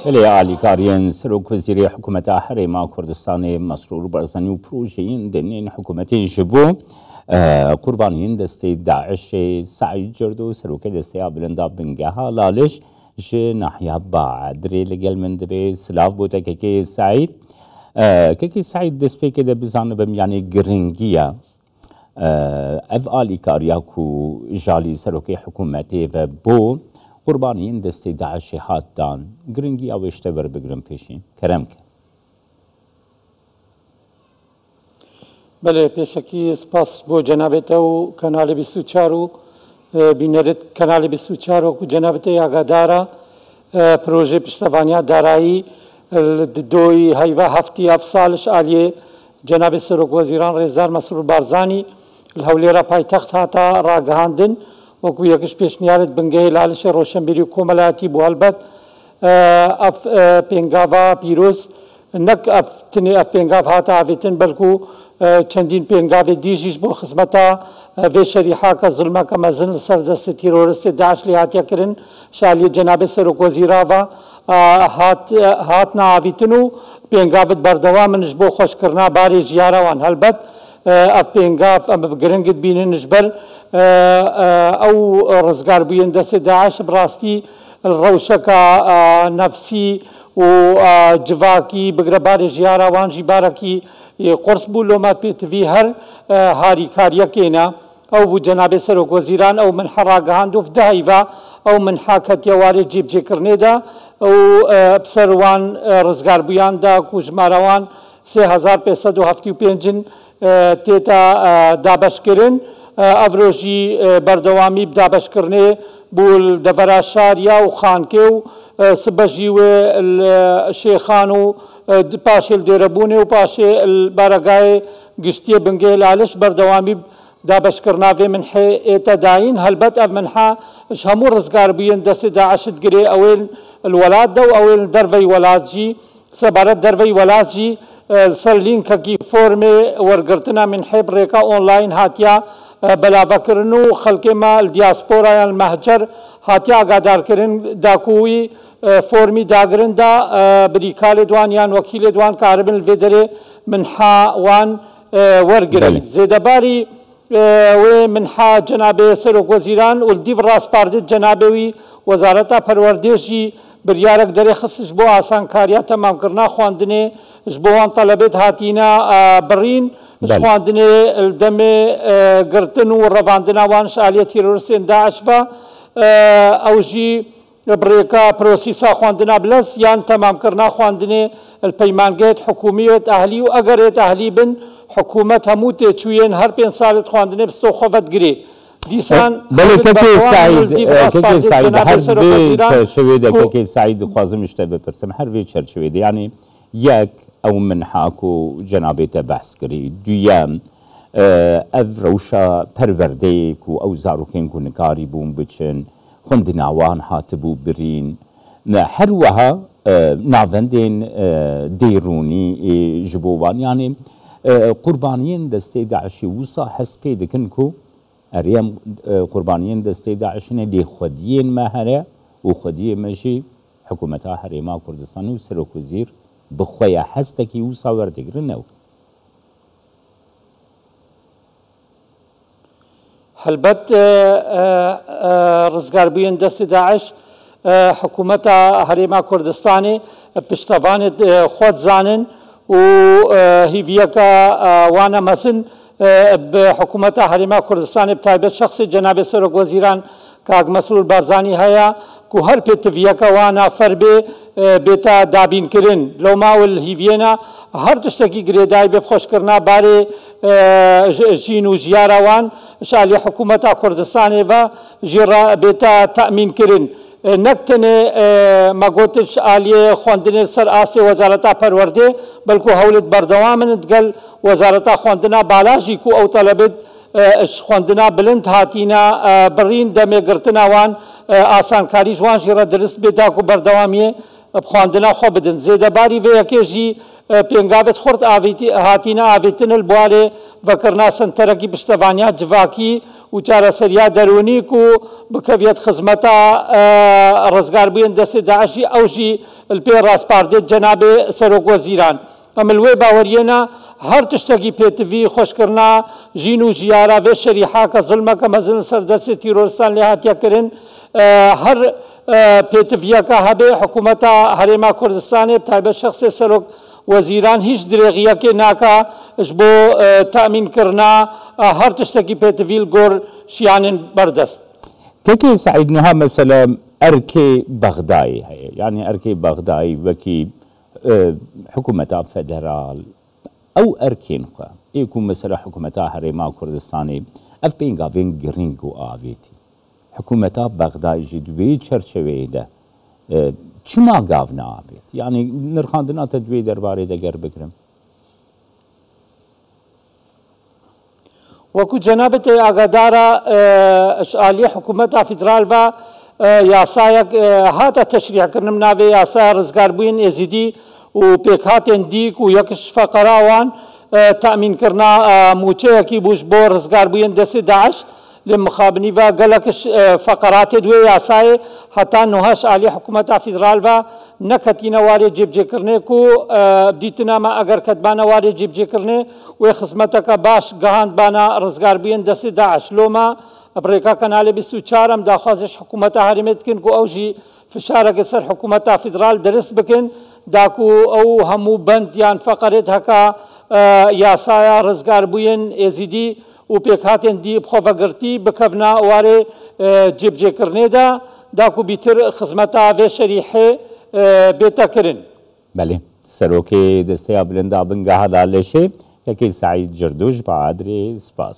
علی کاریان سروک وزیر حکومت هەرێما کوردستانی مسرور بەرزەنی و پروژەیەن دێنین حکوومەتی ژبوو قوربانیین دەستەی داعش سعی کرد و سەرۆکەی دەستەی بلندا بنگەها لاڵش ji nahiya Badirê li gel min dibe silav bû te kekê Saîd kekê Saîd destpêkê de bizanibim yanî giringiya ev alîkariya ku jalî serokê hikûmetê ve bû qurbaniyên destê Daişê hat dan giringiya wê ji te werbigirin pêşî kerem ke. Belê pêşekî spas bo cenabê te û kanalê 24 û بینەرت کەناڵی 24 وەکو جەنابەتە ئاگادارە پرۆژەی پشتەوانیا دارایی دۆی هەیڤە هەفتی ئەف ساڵش ئالیێ جەنابێت سەرۆک وەزیران ڕێزدار مەسرور بارزانی لە هەولێرە پایتەخت هاتە ڕاگەهاندن وەکو یەکش پێشنیارت بنگەی لاڵشە ڕۆشنبیری و کۆمەڵایەتی بوو هەڵبەت ئەف پێنگاڤا پیرۆز نەک ئەف تنێ ئەف پێنگاڤ هاتە ئاوێتن بەلکو چەندین پێنگاوێ دیژیش بۆ خزمەتە vê şerîhaka zilmeka mezin li ser destê teroristê Daeş lê hatiye kirin şaliyê cenabê Serokwezîra ve hatine avîtin û pêngavit berdewamin ji bo xweşkirina barê jiyara wan helbet ev pêngav em bi giringit bînin ji ber ew rizgarbûyên destê Daeş bi rastî rewşeka nefsî û civakî bigire barê jiyara wan jî barekî قرس بوو لۆمات پێتوی هەر هاریکاریەکێنە ئەو بوو جەنابێ سەرۆکوەزیران ئەو من حەڕاگەهاند و داهیڤە ئەو من حاکەتیەوارێ جێبجێکردنێدا ئەو بسەروان ڕزگاربوویاندا و ژمارەوان 3575 تێتە دابەشکردن ئەڤڕۆژی بەردەوامی دابەشکردنێ بوو دەڤەرا شاریا و خانکێ و سبەژی وێ شێخان و پاشێ دێرەبوونێ و پاشێ بارەگای گشتیە بنگێ لاڵش بەردەوامی دابەشکردناوێ منحێ ئێتە داین هەلبەت ئەv منحا هەموو ڕزگاربوویان دەستی داعشت گرێ ئەوێن الوەلاتدا و ئەوێن دەرڤەی وەلاتجی سەبارەت دەرڤەی وەلاتجی سەر لینکەکی فۆرمێ وەرگرتنە منحێ بڕێکە ئۆنلاین هاتیە بەلاڤەکردن و خەڵکێمە دیاسپۆرایان مەهجەر هاتیە ئاگادارکردن داکووی فۆرمی داگرندا بریکا لێدوان یان وەکی لێدوان کاربن لێ دەرێ منحا وان وەرگرن زێدەباری وێ منحا جەنابێ سەرۆکوەزیران ئولدیڤ ڕاستپاردت جەنابێوی وەزارەتە پەروەردێژی بریارێک دەرێ خستش بۆ ئاسانکاریە تەمامکردنا خواندنێ ji bo wan telebêt hatîne birîn ji xwandinê demê girtin û revandina wan ji aliyê teroristên Daeş ve ew jî birêka prosîsa xwandina bilez yan temamkirina xwandinê li peymangehê hikûmiyê ehlî û eger êt ehlî bin hikûmet hemû têçûyên her 5 salê xwandinê bi stê xwe vedgirê dîsan kekê Saîd her vê çerçevê de kekê Saîd dixwazim ji te bipirsim her vê çerçevê de yanî yek ew minha ku cenabê te behs kirî duyem ev rewşa perwerdeyê ku ew zarokên ku nikarî bûn biçin xwendina wan hatibû birîn her wiha navendên dêrûnî ji bo wan yanî qurbaniyên destê Daişê wisa hest pê dikin ku eriyem qurbaniyên destê Daişê lêxwediyên me here û xwediyê me jî hikûmeta Herêma Kurdistanê û Serokwezîr bi xwe ya hestekî wisa werdigirin ew helbet rizgarbûyên destê Daeş hikûmeta Herêma Kurdistanê piştevanê xwe dizanin û hîviyeka wan e mezin bi hikûmeta Herêma Kurdistanê bi taybet şexsê cenabê Serokwezîran Kak Mesrûr Barzanî heye ku her pêtiviyeka wana ferbê bêta dabînkirin lew mawil hîviyêna her tiştekî girêdayî bê xweşkirina barê jîn û jiyara wan ji aliyê hikûmeta Kurdistanê ve jî bêta temînkirin nek tenê me gotin ji aliyê xwendinê ser astê wezareta perwerdê belkû hewlêt berdewamin digel wezareta xwendina bala jî ku ew telebêt xwendina bilind hatîne birîn demê girtina wan asankarî ji wan jî re dirist bêda ku berdewamiyê xwendina xwe bidin zêdebarî vê yekê jî پێنگاوێت خورد هاتینە ئاوێتنە بوارێ ڤەکردنا سنتەرەکی پشتەوانیا جڤاکی و چارەسەریا دەرونیک و بکەوێت خزمەتە ڕزگاربووین دەستێ داعشی ئەوژی پێ ڕاستپاردێت جەنابێ سەرۆک وەزیران ئەملوێ باوەریێنە هەر تشتێکی پێتوی خۆشکردنا ژین و ژیارە vê şerîhaka zilmeke mezin ser destê tîrorîstan lê hatiye kirin her pêtiviyeka hebe hikûmeta Herêma Kurdistanê taybet şexsê serok wezîran hiç dirêxiyekê naka ji bo temînkirina her tiştekî pêtivî li gor şiyanên berdest. Peki Saîd Niha mesela erkê Bexdayê heye yani erkê Bexdayê wekî حکومتا فدرال او ارکین خو ایکو مثلا حکومتا حرما کردستانی اف پینگاوین گرینگ و آویتی حکومتا بغداد جدوی چرچوی ده چما گاونا آویت yani نرخاندنا تدوی درباره ده گر بگرم وەکو جەنابەت ئاگادارە ئەشعالی حکوومەتا فیدرال بە یاسایەک هاتە تەشریعکردنم ناوێ یاسای ڕزگاربووین ئێزیدی و پێکهاتێن دیک و یەکش فەقەراوان تەمینکردنا موچەیەکی بووش بۆ ڕزگاربووین دەستی داعش لێ مخابنی بە گەلەکش فەقەراتێ دوێ یاسایێ هەتا نوهەش عالی حکوومەتا فیدرال بە نەکەتینە وارێ جێبجێکردنێک و دیتنامە ئەگەر کەتبانە وارێ جێبجێکردنێ وێ خزمەتەکە باش گەهاندبانە ڕزگاربووین دەستی داعش لۆمە ئەبرێکا کەناڵێ 24 داخوازش حکوومەتا هەرێمێت بکەن و ئەوژی فشارەکە سەر حکوومەتا فیدرال دەرست بکەن داکو ئەو هەموو بەند یان فەقەرێت هەکا یاسایە ڕزگاربووین ئێزیدی و پێکهاتێن دی بخۆڤەگرتی بکەبنا وارێ جێبجێکردنێدا داکو بیتر خزمەتا vê şerîhê bête kirin. Belê serokê desteya bilinda bingeha da leşê yekê Saîd Cirduj bi adrê spas.